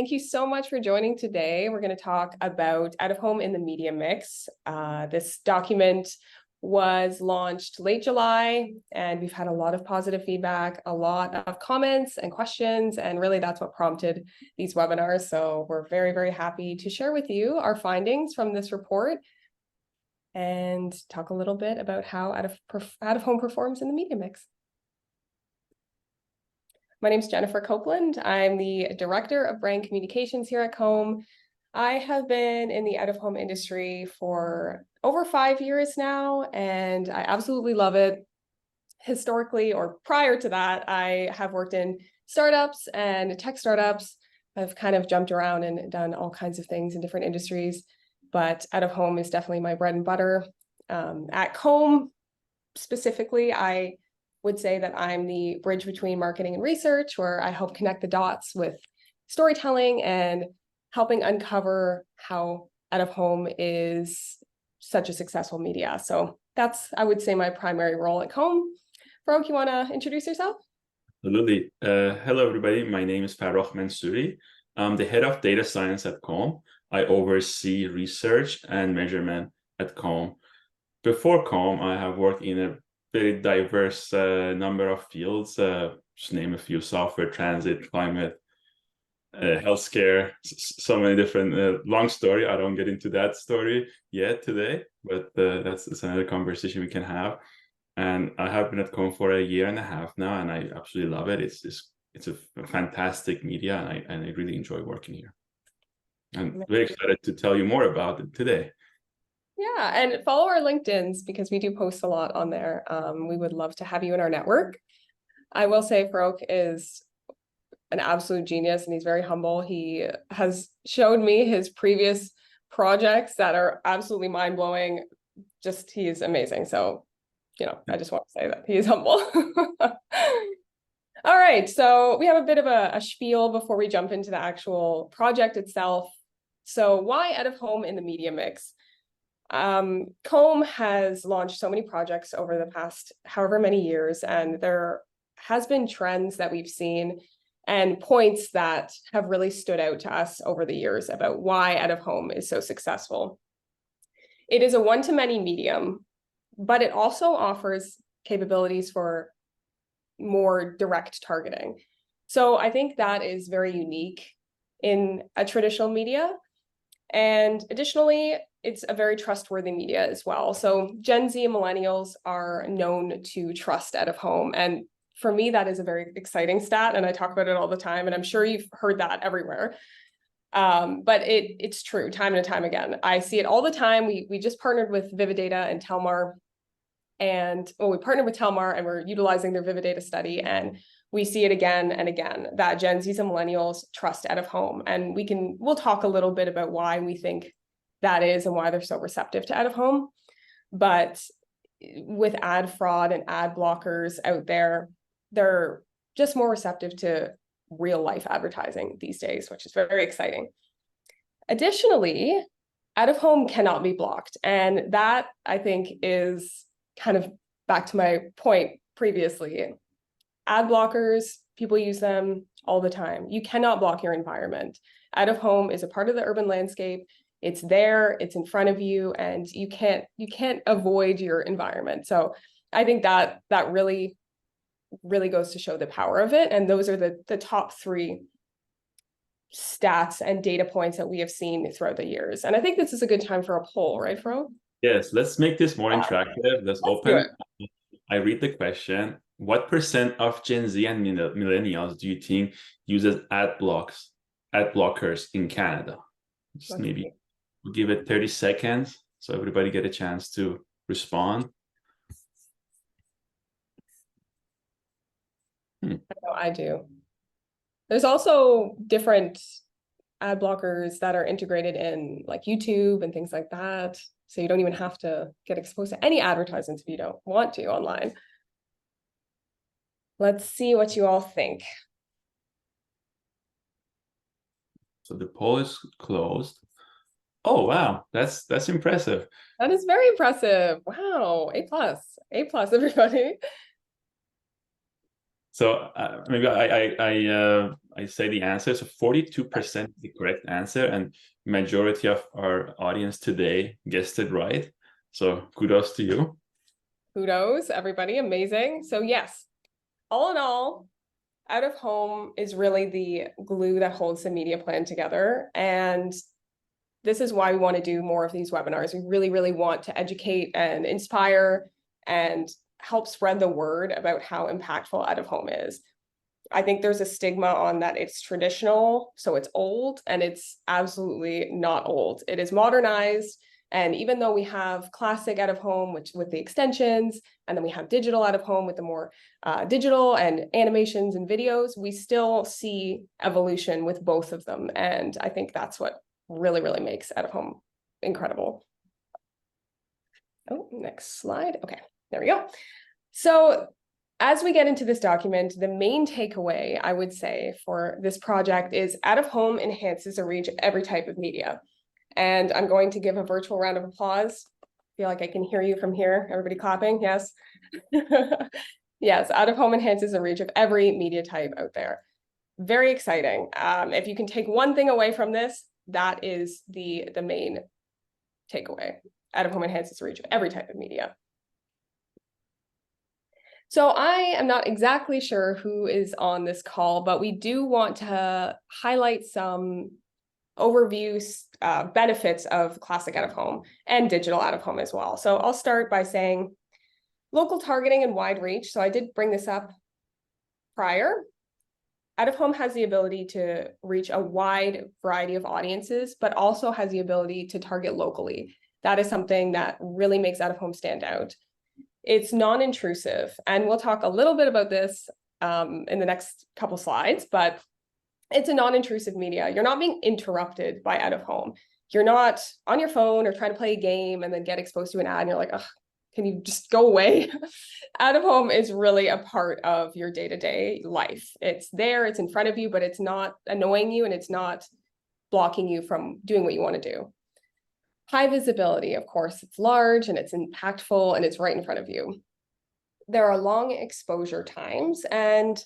Thank you so much for joining today. We're going to talk about out of home in the media mix. This document was launched late July, and we've had a lot of positive feedback, a lot of comments and questions, and really that's what prompted these webinars. So we're very, very happy to share with you our findings from this report and talk a little bit about how out of home performs in the media mix. My name is Jennifer Copeland. I'm the Director of Brand Communications here at COMMB. I have been in the out-of-home industry for over 5 years now, and I absolutely love it. Historically, or prior to that, I have worked in startups and tech startups. I've kind of jumped around and done all kinds of things in different industries, but out-of-home is definitely my bread and butter. At COMMB, specifically, I would say that I'm the bridge between marketing and research, where I help connect the dots with storytelling and helping uncover how out of home is such a successful media. So that's, I would say, my primary role at COMMB. Farokh, you want to introduce yourself? Absolutely. Hello, everybody. My name is Farokh Mansouri. I'm the head of data science at COMMB. I oversee research and measurement at COMMB. Before COMMB, I have worked in a very diverse number of fields, just name a few: software, transit, climate, healthcare, so many different, long story. I don't get into that story yet today, but that's another conversation we can have. And I have been at COMMB for 1.5 years now, and I absolutely love it. It's a fantastic media, and I really enjoy working here. I'm very excited to tell you more about it today. Yeah, and follow our LinkedIns because we do post a lot on there. We would love to have you in our network. I will say Farokh is an absolute genius and he's very humble. He has showed me his previous projects that are absolutely mind-blowing. Just, he is amazing. So, I just want to say that he is humble. All right, so we have a bit of a spiel before we jump into the actual project itself. So why out of home in the media mix? COMMB has launched so many projects over the past however many years, and there has been trends that we've seen and points that have really stood out to us over the years about why out of home is so successful. It is a one-to-many medium, but it also offers capabilities for more direct targeting. So I think that is very unique in a traditional media. And additionally, it's a very trustworthy media as well. So Gen Z and millennials are known to trust out of home. And for me, that is a very exciting stat. And I talk about it all the time. And I'm sure you've heard that everywhere. But it's true time and time again. I see it all the time. We just partnered with Vividata and Telmar. And we partnered with Telmar and we're utilizing their Vividata study. And we see it again and again that Gen Zs and millennials trust out of home. And we'll talk a little bit about why we think that is and why they're so receptive to out of home. But with ad fraud and ad blockers out there, they're just more receptive to real life advertising these days, which is very exciting. Additionally, out of home cannot be blocked. And that, I think, is kind of back to my point previously. Ad blockers, people use them all the time. You cannot block your environment. Out of home is a part of the urban landscape. It's there, it's in front of you, and you can't avoid your environment. So I think that really goes to show the power of it. And those are the top 3 stats and data points that we have seen throughout the years. And I think this is a good time for a poll, right, Farokh? Yes, let's make this more interactive. Let's open. I read the question. What % of Gen Z and millennials do you think uses ad blockers in Canada? Just maybe we'll give it 30 seconds so everybody get a chance to respond. I know I do. There's also different ad blockers that are integrated in like YouTube and things like that. So you don't even have to get exposed to any advertisements if you don't want to online. Let's see what you all think. So the poll is closed. Oh, wow. That's impressive. That is very impressive. Wow. A+, everybody. So maybe I say the answer. So 42% is the correct answer, and majority of our audience today guessed it right. So kudos to you. Kudos, everybody, amazing. So yes, all in all, out of home is really the glue that holds the media plan together. And this is why we want to do more of these webinars. We really, really want to educate and inspire and help spread the word about how impactful out of home is. I think there's a stigma on that it's traditional, so it's old, and it's absolutely not old. It is modernized. And even though we have classic out of home, which with the extensions, and then we have digital out of home with the more digital and animations and videos, we still see evolution with both of them. And I think that's what really, really makes out of home incredible. Oh, next slide. Okay, there we go. So as we get into this document, the main takeaway I would say for this project is out of home enhances the reach of every type of media. And I'm going to give a virtual round of applause. I feel like I can hear you from here. Everybody clapping, yes? Yes, out of home enhances the reach of every media type out there. Very exciting. If you can take one thing away from this, that is the main takeaway. Out of home enhances the reach of every type of media. So I am not exactly sure who is on this call, but we do want to highlight some overview benefits of classic out of home and digital out of home as well. So I'll start by saying local targeting and wide reach. So I did bring this up prior. Out of home has the ability to reach a wide variety of audiences, but also has the ability to target locally. That is something that really makes out of home stand out. It's non-intrusive, and we'll talk a little bit about this in the next couple slides, but it's a non-intrusive media. You're not being interrupted by out of home. You're not on your phone or trying to play a game and then get exposed to an ad and you're like, oh, can you just go away? Out of home is really a part of your day-to-day life. It's there, it's in front of you, but it's not annoying you and it's not blocking you from doing what you want to do. High visibility, of course, it's large and it's impactful and it's right in front of you. There are long exposure times, and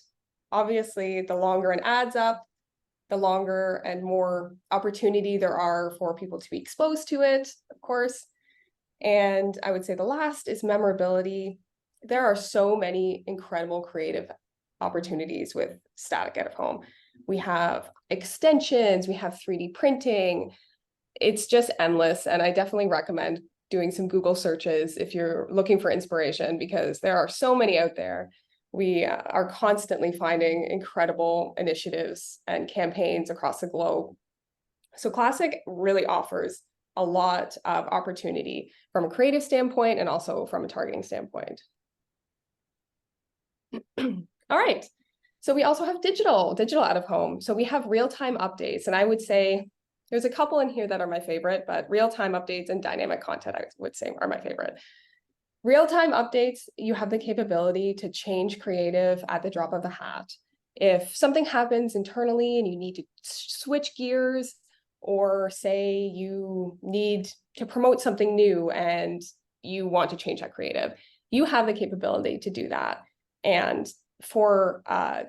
obviously the longer an ad's up, the longer and more opportunity there are for people to be exposed to it, of course. And I would say the last is memorability. There are so many incredible creative opportunities with static out of home. We have extensions, we have 3D printing. It's just endless. And I definitely recommend doing some Google searches if you're looking for inspiration, because there are so many out there. We are constantly finding incredible initiatives and campaigns across the globe. So Classic really offers a lot of opportunity from a creative standpoint and also from a targeting standpoint. All right. So we also have digital out of home. So we have real-time updates. And I would say there's a couple in here that are my favorite, but real-time updates and dynamic content, I would say, are my favorite. Real-time updates, you have the capability to change creative at the drop of a hat. If something happens internally and you need to switch gears, or say you need to promote something new and you want to change that creative, you have the capability to do that. And for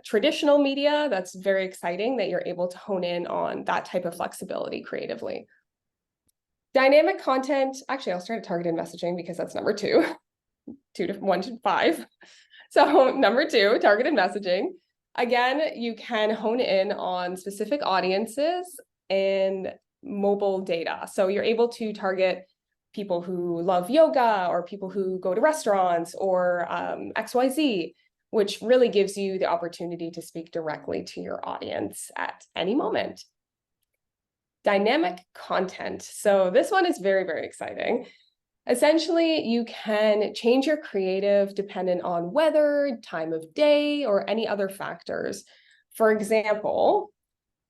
traditional media, that's very exciting that you're able to hone in on that type of flexibility creatively. Dynamic content, actually, I'll start at targeted messaging because that's number 2. 1 to 5. So number 2, targeted messaging. Again, you can hone in on specific audiences and mobile data. So you're able to target people who love yoga or people who go to restaurants or XYZ, which really gives you the opportunity to speak directly to your audience at any moment. Dynamic content. So this one is very, very exciting. Essentially, you can change your creative dependent on weather, time of day, or any other factors. For example,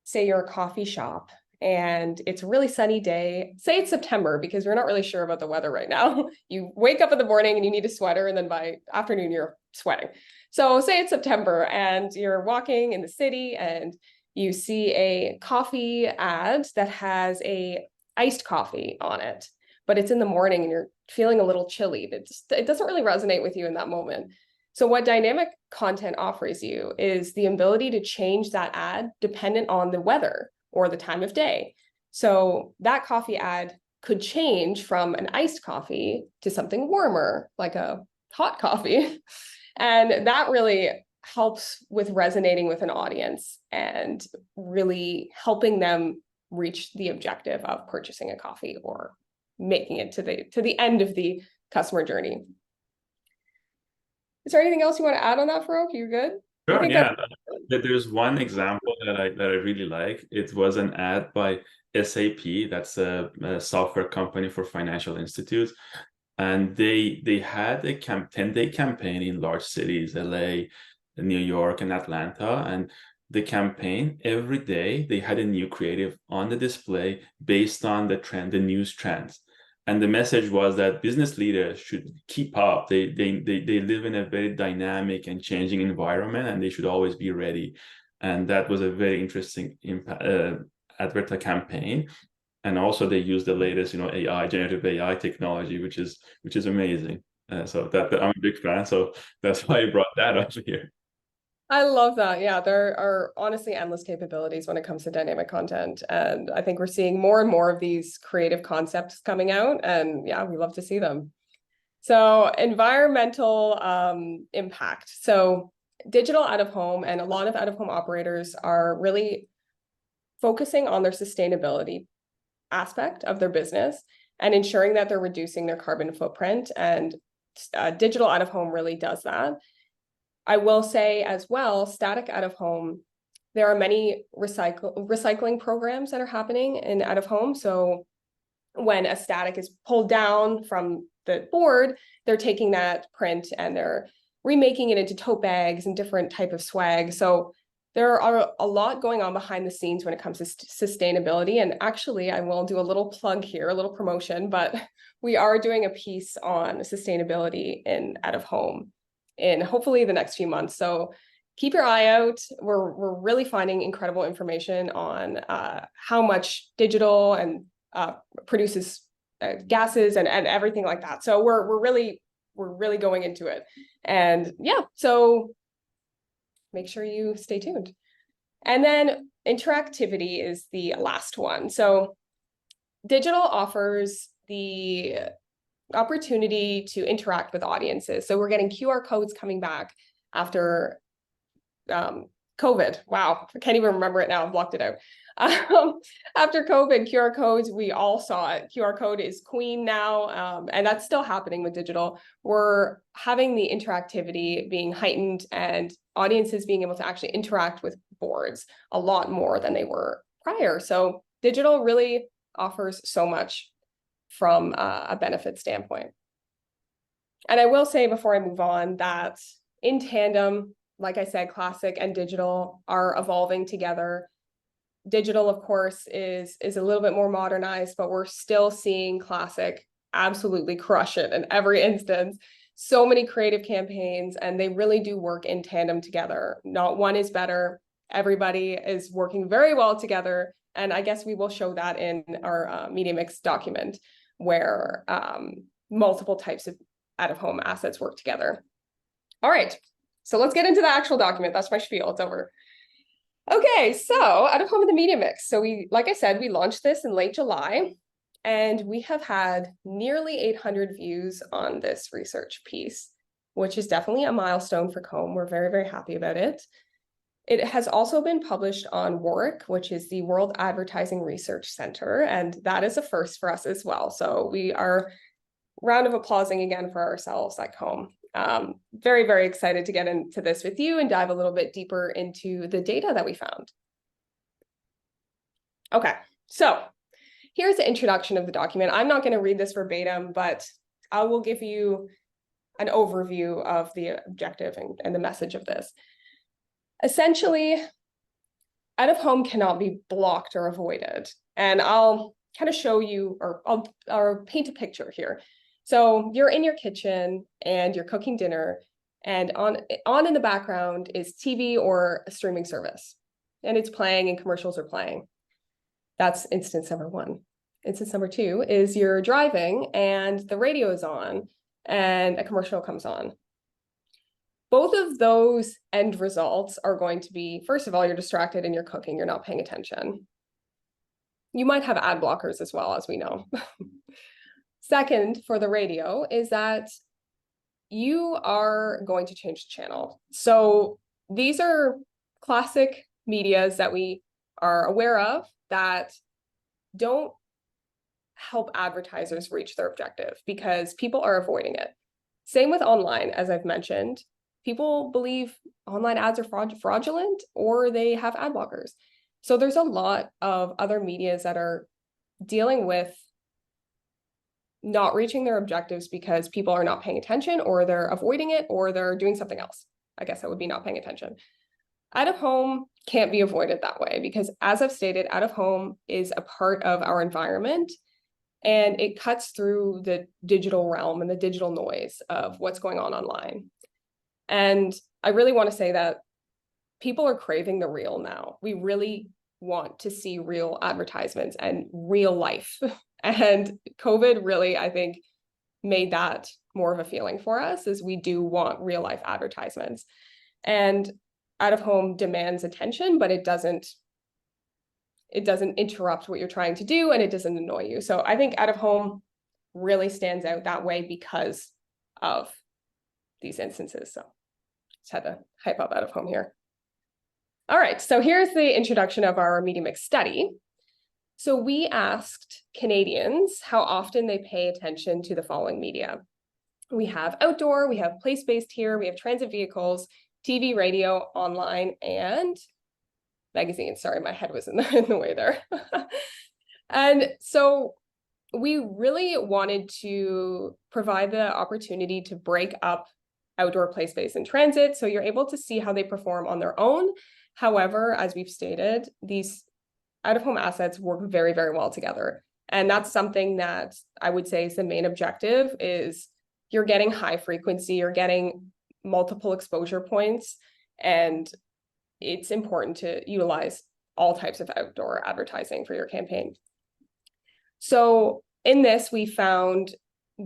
say you're a coffee shop and it's a really sunny day. Say it's September, because we're not really sure about the weather right now. You wake up in the morning and you need a sweater, and then by afternoon you're sweating. So say it's September and you're walking in the city and you see a coffee ad that has a iced coffee on it, but it's in the morning and you're feeling a little chilly. It doesn't really resonate with you in that moment. So what dynamic content offers you is the ability to change that ad dependent on the weather or the time of day. So that coffee ad could change from an iced coffee to something warmer, like a hot coffee. And that really helps with resonating with an audience and really helping them reach the objective of purchasing a coffee or making it to the end of the customer journey. Is there anything else you want to add on that, Farouk? You good? I Sure, think yeah. There's one example that I really like. It was an ad by SAP, that's a software company for financial institutes, and they had a 10-day campaign in large cities, LA, New York, and Atlanta, and the campaign every day they had a new creative on the display based on the news trends. And the message was that business leaders should keep up. They live in a very dynamic and changing environment, and they should always be ready. And that was a very interesting advert campaign. And also they use the latest, AI, generative AI technology, which is amazing. So that I'm a big fan. So that's why I brought that up here. I love that. Yeah, there are honestly endless capabilities when it comes to dynamic content. And I think we're seeing more and more of these creative concepts coming out. And yeah, we love to see them. So environmental impact. So digital out of home and a lot of out of home operators are really focusing on their sustainability aspect of their business and ensuring that they're reducing their carbon footprint. And digital out of home really does that. I will say as well, static out of home, there are many recycling programs that are happening in out of home. So when a static is pulled down from the board, they're taking that print and they're remaking it into tote bags and different type of swag. So there are a lot going on behind the scenes when it comes to sustainability. And actually, I will do a little plug here, a little promotion, but we are doing a piece on sustainability in out of home in hopefully the next few months. So keep your eye out. We're really finding incredible information on how much digital and produces gases and everything like that. So we're really going into it. And yeah, so make sure you stay tuned. And then interactivity is the last one. So digital offers the opportunity to interact with audiences. So we're getting QR codes coming back after COVID. Wow, I can't even remember it now. I've blocked it out. After COVID, QR codes, we all saw it. QR code is queen now, and that's still happening with digital. We're having the interactivity being heightened and audiences being able to actually interact with boards a lot more than they were prior. So digital really offers so much from a benefit standpoint. And I will say before I move on that in tandem, like I said, classic and digital are evolving together. Digital, of course, is a little bit more modernized, but we're still seeing classic absolutely crush it in every instance. So many creative campaigns, and they really do work in tandem together. Not one is better. Everybody is working very well together. And I guess we will show that in our media mix document where multiple types of out-of-home assets work together. All right, so let's get into the actual document. That's my spiel, it's over. Okay, so out-of-home in the media mix. So like I said, we launched this in late July, and we have had nearly 800 views on this research piece, which is definitely a milestone for COMMB. We're very, very happy about it. It has also been published on WARC, which is the World Advertising Research Center, and that is a first for us as well. So we are round of applauding again for ourselves at COMMB. Very, very excited to get into this with you and dive a little bit deeper into the data that we found. Okay, so here's the introduction of the document. I'm not going to read this verbatim, but I will give you an overview of the objective and the message of this. Essentially, out of home cannot be blocked or avoided. And I'll kind of show you, or I'll paint a picture here. So you're in your kitchen and you're cooking dinner, and on in the background is TV or a streaming service, and it's playing and commercials are playing. That's instance number one. Instance number two is you're driving and the radio is on and a commercial comes on. both of those end results are going to be, first of all, you're distracted and you're cooking, you're not paying attention. You might have ad blockers as well, as we know. Second, for the radio, is that you are going to change the channel. So these are classic medias that we are aware of that don't help advertisers reach their objective because people are avoiding it. Same with online, as I've mentioned. People believe online ads are fraudulent or they have ad blockers. So there's a lot of other medias that are dealing with not reaching their objectives because people are not paying attention or they're avoiding it or they're doing something else. I guess that would be not paying attention. Out of home can't be avoided that way because, as I've stated, out of home is a part of our environment and it cuts through the digital realm and the digital noise of what's going on online. And I really want to say that people are craving the real now. We really want to see real advertisements and real life. And COVID really, I think, made that more of a feeling for us, as we do want real life advertisements. And out of home demands attention, but it doesn't interrupt what you're trying to do and it doesn't annoy you. So I think out of home really stands out that way because of these instances. So just had to hype up out of home here. All right, so here's the introduction of our media mix study. So we asked Canadians how often they pay attention to the following media. We have outdoor, we have place-based here, we have transit vehicles, TV, radio, online, and magazines. Sorry, my head was in the way there. And so we really wanted to provide the opportunity to break up outdoor, place-based, and transit, so you're able to see how they perform on their own. However, as we've stated, these out-of-home assets work very, very well together. And that's something that I would say is the main objective, is you're getting high frequency, you're getting multiple exposure points, and it's important to utilize all types of outdoor advertising for your campaign. So in this, we found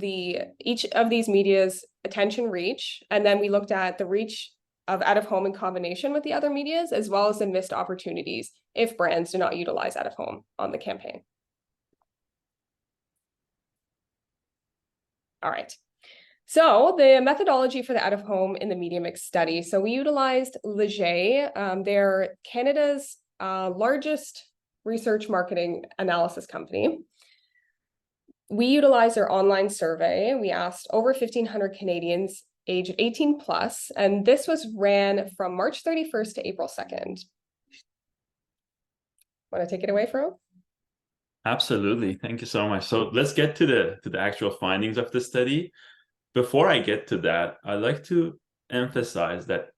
each of these media's attention reach, and then we looked at the reach of out of home in combination with the other medias, as well as the missed opportunities if brands do not utilize out of home on the campaign. All right. So the methodology for the out of home in the media mix study. So we utilized Leger. They're Canada's largest research marketing analysis company. We utilized their online survey. We asked over 1,500 Canadians age 18 plus, and this was ran from March 31st to April 2nd. Want to take it away, Fro? Absolutely. Thank you so much. So let's get to the actual findings of the study. Before I get to that, I'd like to emphasize that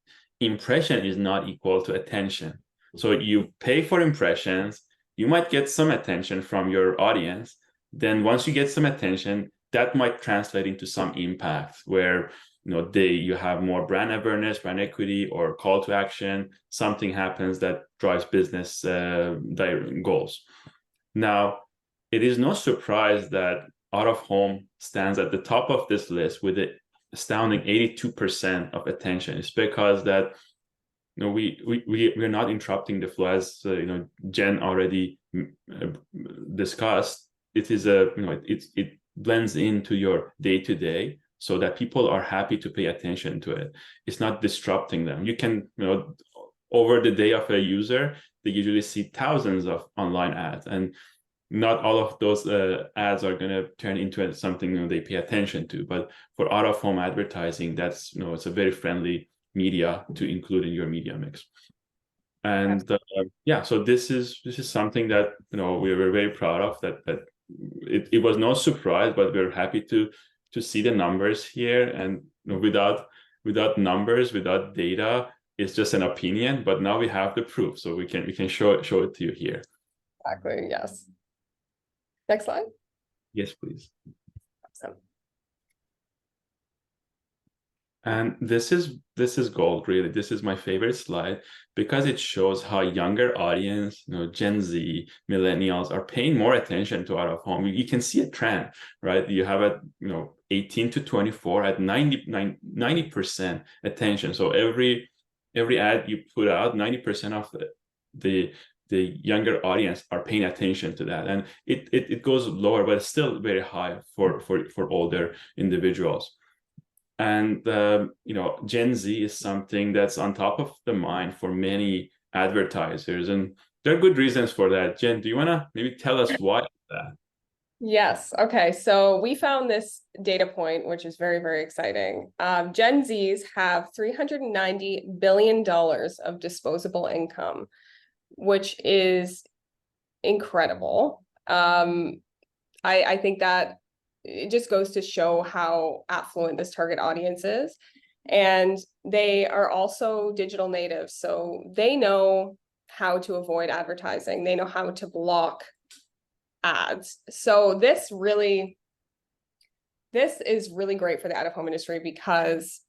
impression is not equal to attention. So you pay for impressions, you might get some attention from your audience. Then once you get some attention, that might translate into some impact where you have more brand awareness, brand equity, or call to action. Something happens that drives business goals. Now, it is no surprise that out of home stands at the top of this list with an astounding 82% of attention. It's because that we're not interrupting the flow, as Jen already discussed. It is it blends into your day-to-day, so that people are happy to pay attention to it. It's not disrupting them. You can, over the day of a user, they usually see thousands of online ads, and not all of those ads are going to turn into something they pay attention to. But for out-of-home advertising, that's it's a very friendly media to include in your media mix. And yeah, so this is something that we were very proud of. That it was no surprise, but we're happy to see the numbers here. And without numbers, without data, it's just an opinion. But now we have the proof, so we can show it to you here. Exactly. Yes. Next slide. Yes, please. Awesome. And this is gold, really. This is my favorite slide because it shows how younger audience, Gen Z, millennials are paying more attention to out of home. You can see a trend, right? You have a 18 to 24 at 90% attention. So every ad you put out, 90% of the younger audience are paying attention to that, and it goes lower, but it's still very high for older individuals. And Gen Z is something that's on top of the mind for many advertisers, and there are good reasons for that. Jen, do you want to maybe tell us why that? Yes. Okay. So we found this data point, which is very, very exciting. Gen Zs have $390 billion of disposable income, which is incredible. I think that it just goes to show how affluent this target audience is. And they are also digital natives. So they know how to avoid advertising. They know how to block ads. So this is really great for the out-of-home industry because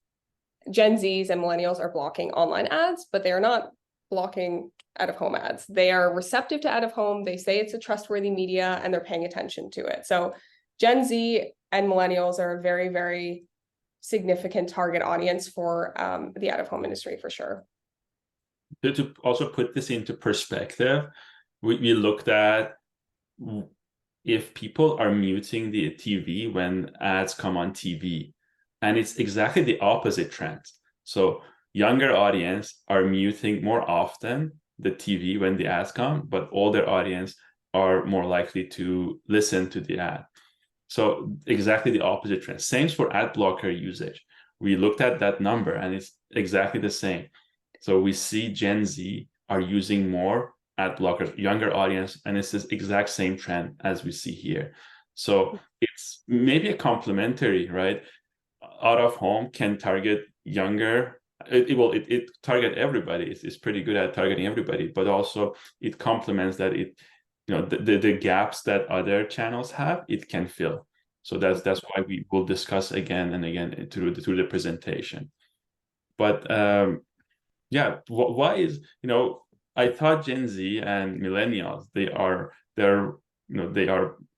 Gen Zs and millennials are blocking online ads, but they are not blocking out-of-home ads. They are receptive to out-of-home. They say it's a trustworthy media and they're paying attention to it. So Gen Z and millennials are a very, very significant target audience for the out-of-home industry for sure. To also put this into perspective, we looked at if people are muting the TV when ads come on TV, and it's exactly the opposite trend. So younger audience are muting more often the TV when the ads come, but older audience are more likely to listen to the ad. So exactly the opposite trend. Same for ad blocker usage. We looked at that number and it's exactly the same. So we see Gen Z are using more ad blockers, younger audience, and it's this exact same trend as we see here. So it's maybe a complementary, right? Out of home can target younger. It target everybody. It's pretty good at targeting everybody, but also it complements that the gaps that other channels have, it can fill. So that's why we will discuss again and again through the presentation. But yeah, why is I thought Gen Z and millennials they are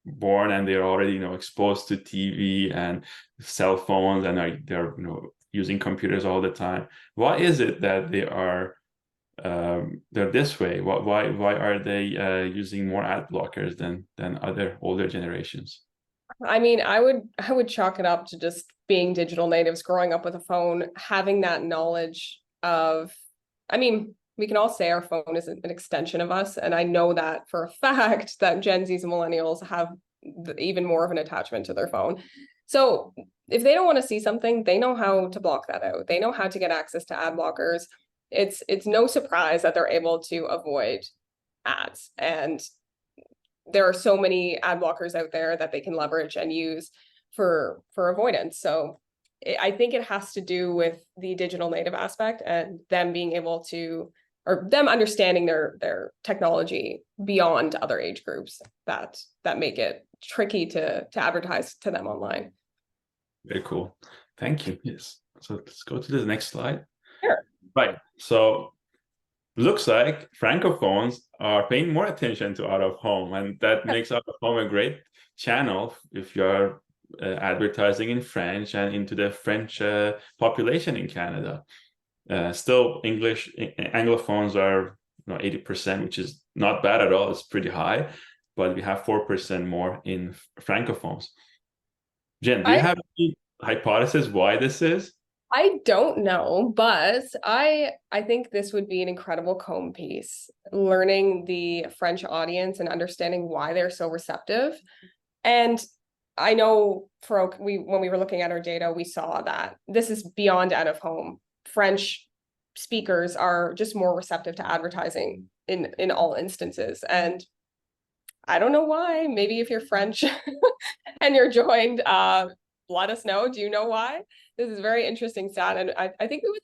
born and they're already exposed to TV and cell phones and they're using computers all the time. Why is it that they're this way? Why are they using more ad blockers than other older generations? I mean, I would chalk it up to just being digital natives, growing up with a phone, having that knowledge of, I mean, we can all say our phone is an extension of us. And I know that for a fact that Gen Zs and millennials have even more of an attachment to their phone. So if they don't want to see something, they know how to block that out. They know how to get access to ad blockers. It's no surprise that they're able to avoid ads. And there are so many ad blockers out there that they can leverage and use for avoidance. So I think it has to do with the digital native aspect and them being able to, or them understanding their technology beyond other age groups that make it tricky to advertise to them online. Very cool. Thank you. Yes. So let's go to the next slide. Sure. Right. So looks like francophones are paying more attention to out of home, and that makes out of home a great channel if you're advertising in French and into the French population in Canada. Still, Anglophones are 80%, which is not bad at all. It's pretty high, but we have 4% more in francophones. Jen, do you have any hypothesis why this is? I don't know, but I think this would be an incredible COMMB piece, learning the French audience and understanding why they're so receptive. And I know when we were looking at our data, we saw that this is beyond out of home. French speakers are just more receptive to advertising in all instances. And I don't know why. Maybe if you're French and you're joined, let us know. Do you know why? This is a very interesting stat, and I think we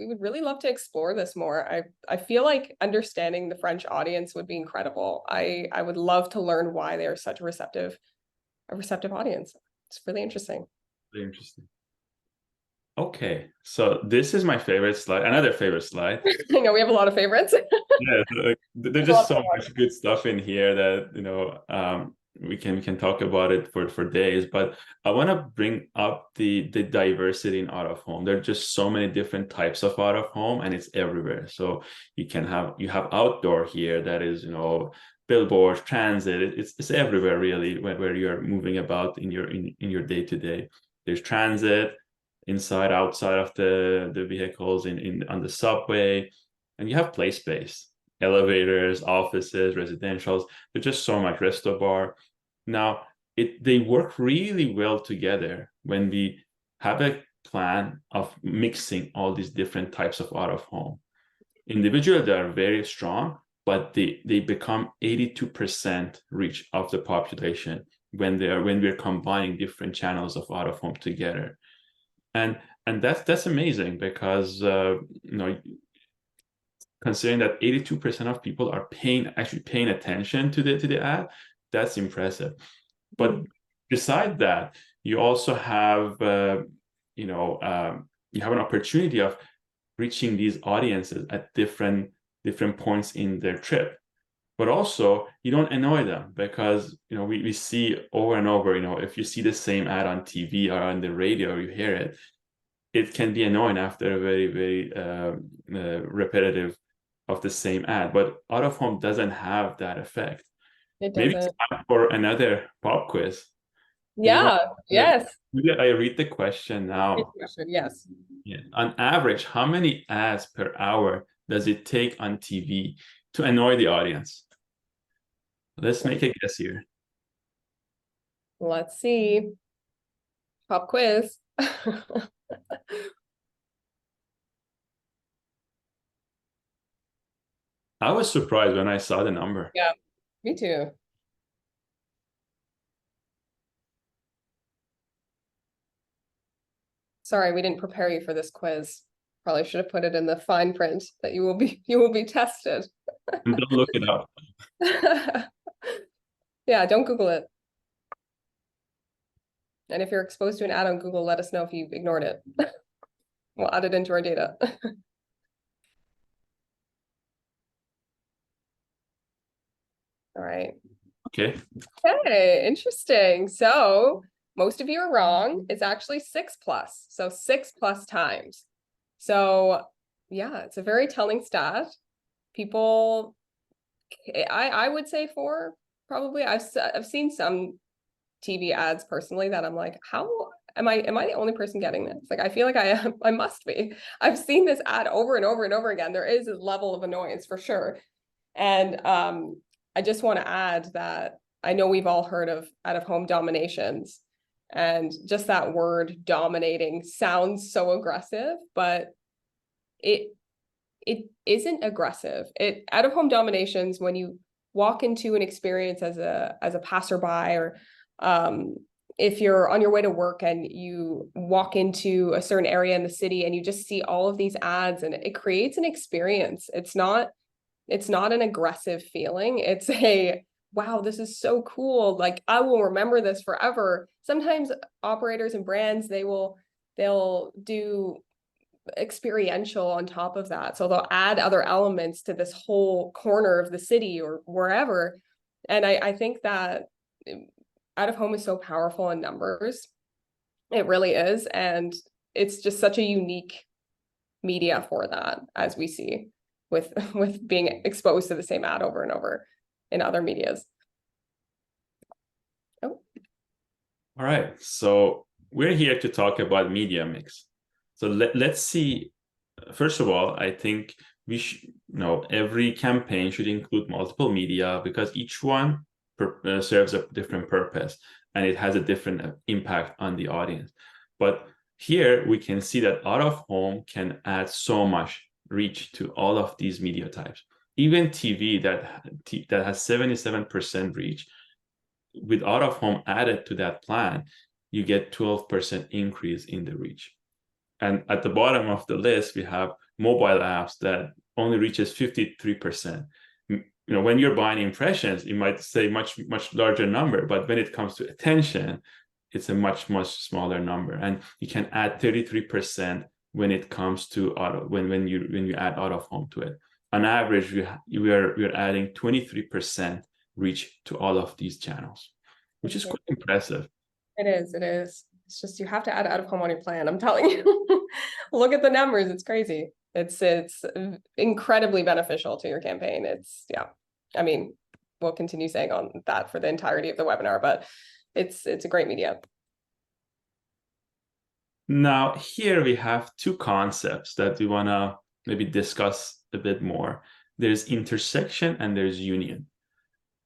would really love to explore this more. I feel like understanding the French audience would be incredible. I would love to learn why they are such a receptive audience. It's really interesting. Very interesting. Okay, so this is my favorite slide, another favorite slide. I know we have a lot of favorites. Yeah, there's A lot just so of fun. much good stuff in here that we can talk about it for days. But I want to bring up the diversity in out of home. There are just so many different types of out of home, and it's everywhere. So you have outdoor here that is billboards, transit. It's everywhere really where you're moving about in your day to day. There's transit inside, outside of the vehicles, in on the subway, and you have place space, elevators, offices, residentials. There's just so much. Resto bar. Now they work really well together when we have a plan of mixing all these different types of out of home. Individually, they are very strong, but they become 82% reach of the population when we're combining different channels of out of home together. And that's amazing because considering that 82% of people are actually paying attention to the ad, that's impressive. But beside that, you also have you have an opportunity of reaching these audiences at different points in their trip. But also you don't annoy them because we see over and over, if you see the same ad on TV or on the radio, you hear it, it can be annoying after a very, very repetitive of the same ad. But out of home doesn't have that effect. It Maybe it's doesn't. time for another pop quiz. Yeah, yes. Maybe I read the question Good now. question. Yes. Yeah. On average, how many ads per hour does it take on TV to annoy the audience? Let's make a guess here. Let's see. Pop quiz. I was surprised when I saw the number. Yeah, me too. Sorry, we didn't prepare you for this quiz. Probably should have put it in the fine print that you will be tested. And don't look it up. Yeah, don't Google it. And if you're exposed to an ad on Google, let us know if you've ignored it. We'll add it into our data. All right. Okay. Okay, interesting. So most of you are wrong. It's actually 6+. So 6+ times. So yeah, it's a very telling stat. People, I would say 4, probably. I've seen some TV ads personally that I'm like, how am I the only person getting this? Like, I feel like I must be. I've seen this ad over and over and over again. There is a level of annoyance for sure. And I just want to add that I know we've all heard of out of home dominations, and just that word dominating sounds so aggressive, but it isn't aggressive. Out of home dominations, when you walk into an experience as a passerby, or if you're on your way to work and you walk into a certain area in the city and you just see all of these ads, and it creates an experience. It's not an aggressive feeling. It's a, wow, this is so cool. Like, I will remember this forever. Sometimes operators and brands, they'll do experiential on top of that. So they'll add other elements to this whole corner of the city or wherever. And I think that out of home is so powerful in numbers. It really is. And it's just such a unique media for that, as we see with being exposed to the same ad over and over in other medias. Oh. All right. So we're here to talk about media mix. So let's see. First of all, I think we should every campaign should include multiple media because each one serves a different purpose and it has a different impact on the audience. But here we can see that out of home can add so much reach to all of these media types. Even TV that has 77% reach, with out of home added to that plan, you get 12% increase in the reach. And at the bottom of the list, we have mobile apps that only reaches 53%. When you're buying impressions, you might say much larger number, but when it comes to attention, it's a much smaller number, and you can add 33% when it comes to when you add out of home to it. On average, we're adding 23% reach to all of these channels, which is quite impressive. It is. It's just you have to add out of home on your plan. I'm telling you. Look at the numbers. It's crazy. It's incredibly beneficial to your campaign. Yeah. I mean, we'll continue saying on that for the entirety of the webinar, but it's a great media. Now, here we have two concepts that we want to maybe discuss a bit more. There's intersection and there's union.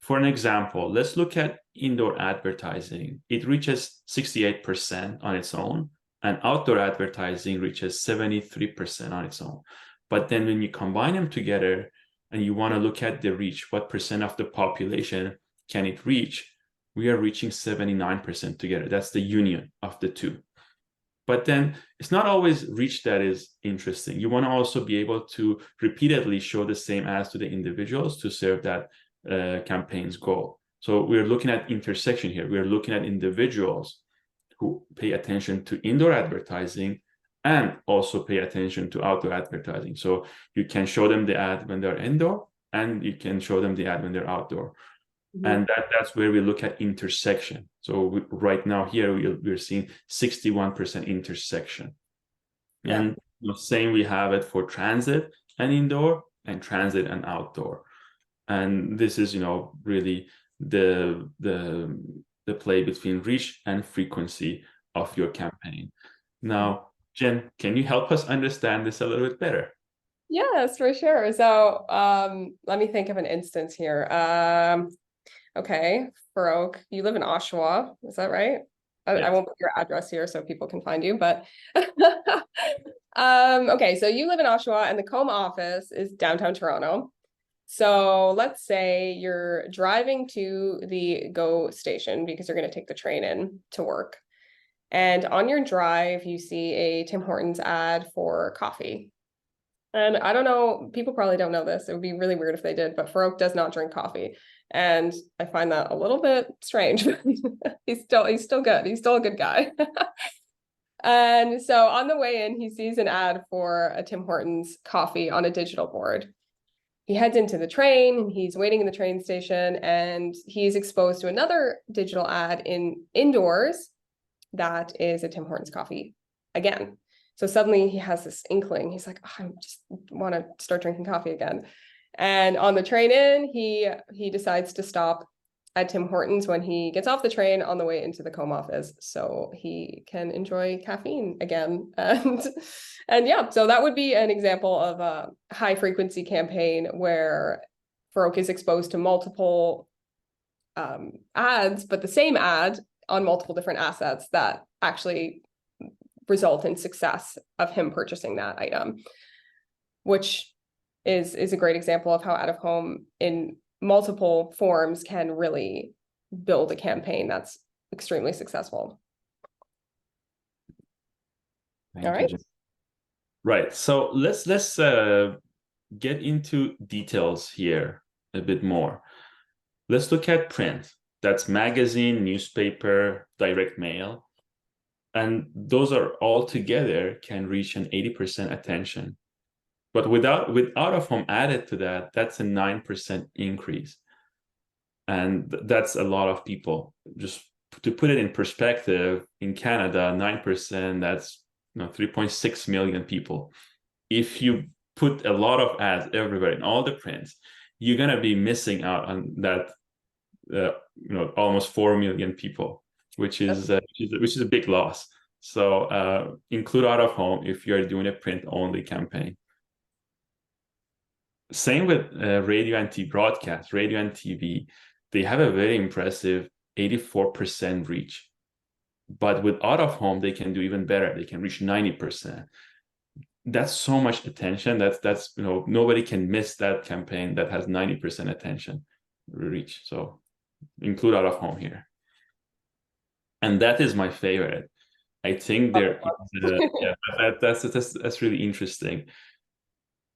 For an example, let's look at indoor advertising. It reaches 68% on its own, and outdoor advertising reaches 73% on its own. But then when you combine them together and you want to look at the reach, what percent of the population can it reach? We are reaching 79% together. That's the union of the two. But then it's not always reach that is interesting. You want to also be able to repeatedly show the same ads to the individuals to serve that campaign's goal. So we're looking at intersection here. We're looking at individuals who pay attention to indoor advertising and also pay attention to outdoor advertising. So you can show them the ad when they're indoor, and you can show them the ad when they're outdoor. Mm-hmm. And that's where we look at intersection. So right now here we're seeing 61% intersection. Yeah. And same we have it for transit and indoor, and transit and outdoor. And this is, really the play between reach and frequency of your campaign. Now, Jen, can you help us understand this a little bit better? Yes, for sure. So let me think of an instance here. Okay, Farouk, you live in Oshawa, is that right? I won't put your address here so people can find you, but okay, so you live in Oshawa and the COMMB office is downtown Toronto. So let's say you're driving to the GO station because you're going to take the train in to work. And on your drive, you see a Tim Hortons ad for coffee. And I don't know, people probably don't know this. It would be really weird if they did, but Farouk does not drink coffee. And I find that a little bit strange. He's still good. He's still a good guy. And so on the way in, he sees an ad for a Tim Hortons coffee on a digital board. He heads into the train and he's waiting in the train station, and he's exposed to another digital ad indoors that is a Tim Hortons coffee again. So suddenly he has this inkling. He's like, oh, I just want to start drinking coffee again. And on the train in, he decides to stop at Tim Hortons when he gets off the train on the way into the COMMB office, so he can enjoy caffeine again. And yeah, so that would be an example of a high frequency campaign where Farouk is exposed to multiple ads, but the same ad on multiple different assets that actually result in success of him purchasing that item, which is a great example of how out of home in multiple forms can really build a campaign that's extremely successful. All right. Right. So let's get into details here a bit more. Let's look at print. That's magazine, newspaper, direct mail. And those are all together can reach an 80% attention. But with out of home added to that, that's a 9% increase. And that's a lot of people. Just to put it in perspective, in Canada, 9%, that's 3.6 million people. If you put a lot of ads everywhere in all the prints, you're going to be missing out on that, almost 4 million people, which is a big loss. So include out of home if you're doing a print only campaign. Same with radio and TV broadcast. Radio and TV, they have a very impressive 84% reach. But with out of home, they can do even better. They can reach 90%. That's so much attention. That's nobody can miss that campaign that has 90% attention reach. So include out of home here. And that is my favorite. I think that's really interesting.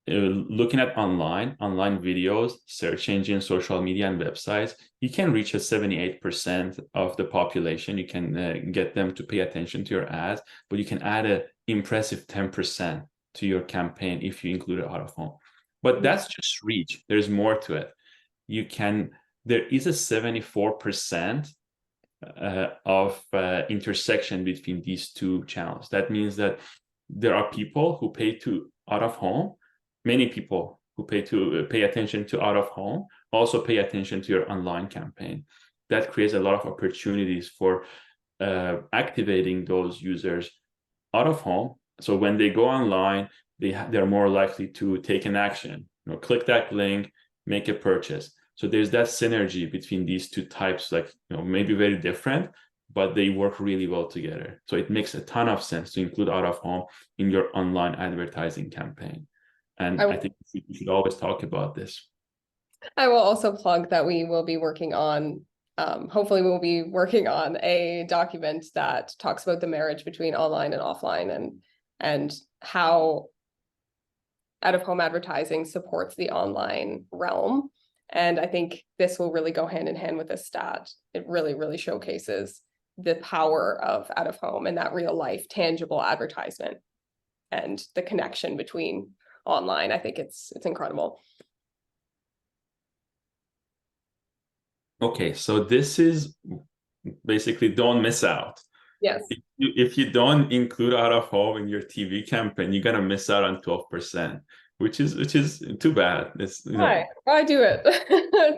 looking at online videos, search engines, social media, and websites, you can reach a 78% of the population. You can get them to pay attention to your ads, but you can add an impressive 10% to your campaign if you include it out of home. But that's just reach. There's more to it. There is a 74% of intersection between these two channels. That means that there are people who pay to out of home. Many people who pay attention to out of home also pay attention to your online campaign. That creates a lot of opportunities for activating those users out of home. So when they go online, they're more likely to take an action. Click that link, make a purchase. So there's that synergy between these two types, like maybe very different, but they work really well together. So it makes a ton of sense to include out of home in your online advertising campaign. And I think we should always talk about this. I will also plug that we will be working on, hopefully we will be working on a document that talks about the marriage between online and offline and how out-of-home advertising supports the online realm. And I think this will really go hand in hand with this stat. It really, really showcases the power of out-of-home and that real life, tangible advertisement and the connection between online. I think it's incredible. Okay, so this is basically don't miss out. Yes. If you don't include out of home in your TV campaign, you're gonna miss out on 12%, which is too bad. It's Why do it?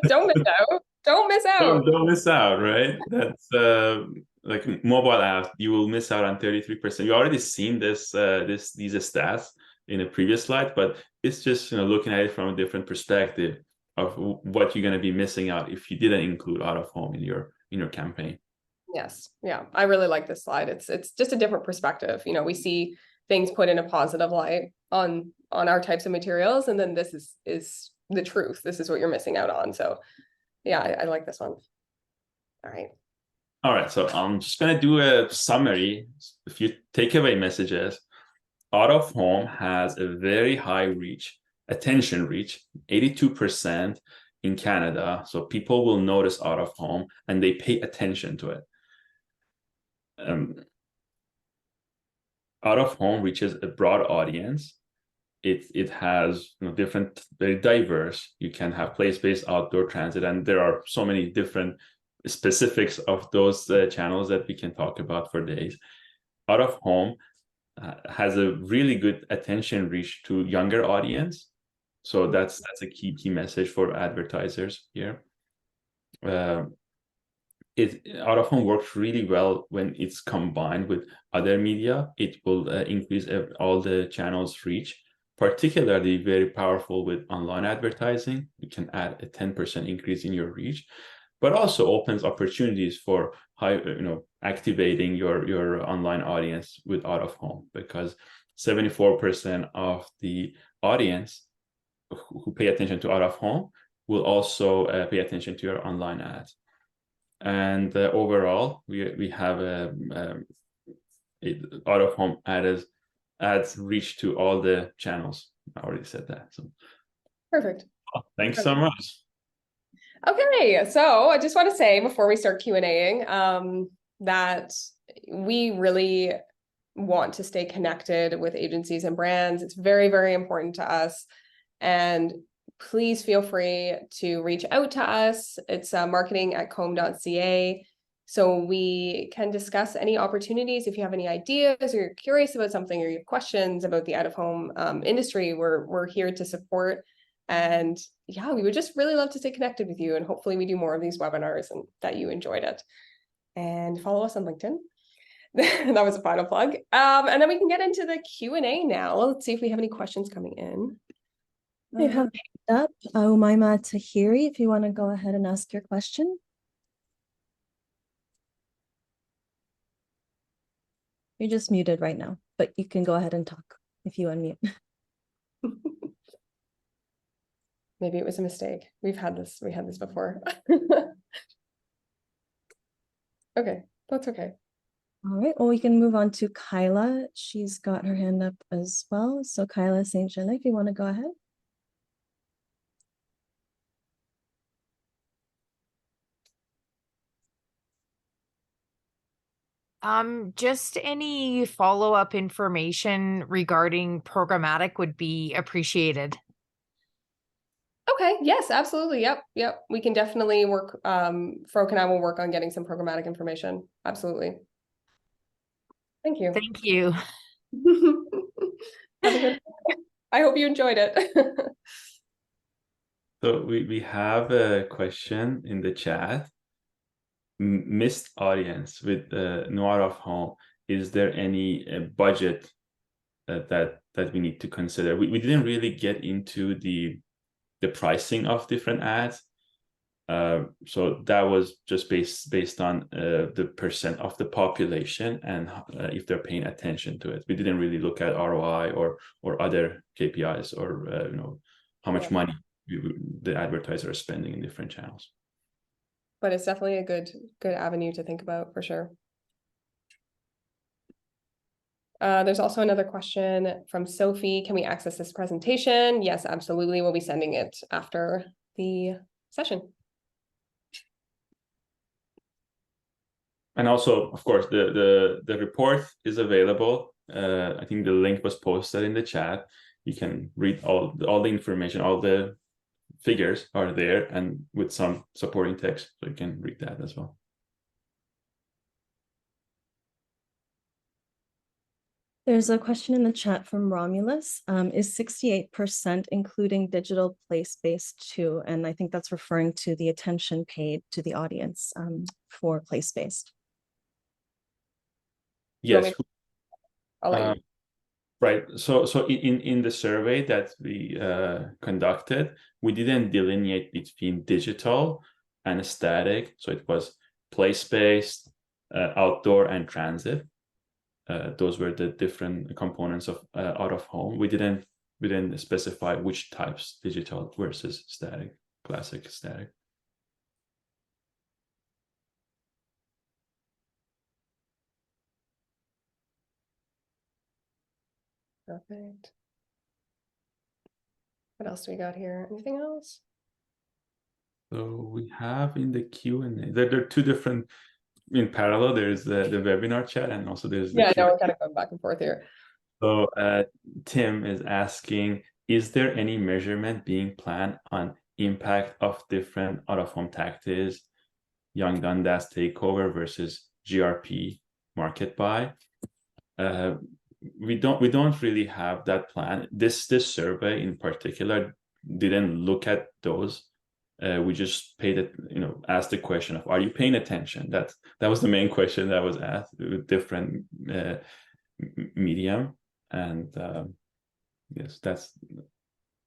Don't miss out. Don't miss out. Don't miss out, right? That's like mobile apps, you will miss out on 33%. You already seen these stats in a previous slide, but it's just looking at it from a different perspective of what you're going to be missing out if you didn't include out of home in your campaign. Yes, yeah, I really like this slide. It's just a different perspective. We see things put in a positive light on our types of materials, and then this is the truth. This is what you're missing out on. So yeah, I like this one. All right, so I'm just going to do a summary. A few takeaway messages. Out of home has a very high reach, attention reach, 82% in Canada. So people will notice out of home and they pay attention to it. Out of home reaches a broad audience. It has different, very diverse. You can have place-based, outdoor, transit, and there are so many different specifics of those channels that we can talk about for days. Out of home has a really good attention reach to younger audience, so that's a key message for advertisers here. Out of home works really well when it's combined with other media. It will increase all the channels' reach. Particularly very powerful with online advertising. You can add a 10% increase in your reach, but also opens opportunities for activating your online audience with out of home, because 74% of the audience who pay attention to out of home will also pay attention to your online ads. And overall, we have out of home adds reach to all the channels. I already said that. So perfect. Thanks so much. Okay, so I just want to say before we start Q&Aing that we really want to stay connected with agencies and brands. It's very, very important to us. And please feel free to reach out to us. It's marketing@comm.ca. So we can discuss any opportunities. If you have any ideas or you're curious about something or you have questions about the out-of-home industry, we're here to support. And yeah, we would just really love to stay connected with you. And hopefully we do more of these webinars and that you enjoyed it. And follow us on LinkedIn. That was a final plug. And then we can get into the Q&A now. Let's see if we have any questions coming in. We have up Umaima Tahiri, if you want to go ahead and ask your question. You're just muted right now, but you can go ahead and talk if you unmute. Maybe it was a mistake. We had this before. Okay, that's okay. All right, well, we can move on to Kyla. She's got her hand up as well. So Kyla St. Gelais, if you want to go ahead. Just any follow-up information regarding programmatic would be appreciated. Okay, yes, absolutely. Yep. We can definitely work, Froke and I will work on getting some programmatic information. Absolutely. Thank you. Thank you. Have a good I hope you enjoyed it. So we have a question in the chat. Missed audience with no out of home. Is there any budget that we need to consider? We didn't really get into the pricing of different ads. So that was just based on the percent of the population and if they're paying attention to it. We didn't really look at ROI or other KPIs or how much money the advertiser is spending in different channels. But it's definitely a good avenue to think about for sure. There's also another question from Sophie. Can we access this presentation? Yes, absolutely. We'll be sending it after the session. And also, of course, the report is available. I think the link was posted in the chat. You can read all the information, all the figures are there, and with some supporting text, so you can read that as well. There's a question in the chat from Romulus. Is 68% including digital place-based too? And I think that's referring to the attention paid to the audience for place-based. Yes. I'll let you. Right. So in the survey that we conducted, we didn't delineate between digital and static. So it was place-based, outdoor, and transit. Those were the different components of out of home. We didn't specify which types, digital versus static, classic static. Perfect. What else do we got here? Anything else? So we have in the Q&A, there are two different in parallel. There's the webinar chat and also there's the Yeah, Q&A. no, we're kind of going back and forth here. So Tim is asking, is there any measurement being planned on impact of different out-of-home tactics, Young Dundas takeover versus GRP market buy? We don't really have that plan. This survey in particular didn't look at those. We just asked the question of, are you paying attention? That was the main question that was asked with different medium. And yes,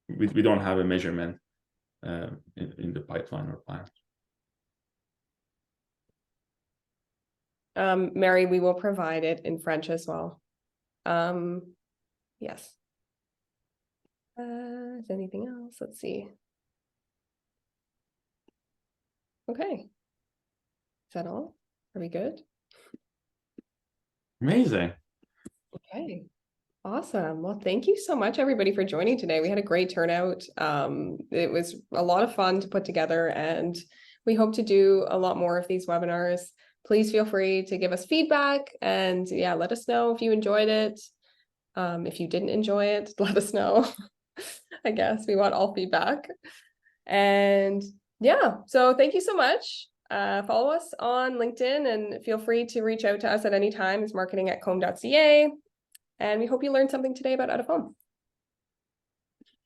we don't have a measurement in the pipeline or plan. Mary, we will provide it in French as well. Yes. Is anything else? Let's see. Okay. Is that all? Are we good? Amazing. Okay. Awesome. Well, thank you so much, everybody, for joining today. We had a great turnout. It was a lot of fun to put together, and we hope to do a lot more of these webinars. Please feel free to give us feedback and let us know if you enjoyed it. If you didn't enjoy it, let us know. I guess we want all feedback. And so thank you so much. Follow us on LinkedIn and feel free to reach out to us at any time. It's marketing@comm.ca. And we hope you learned something today about out of home.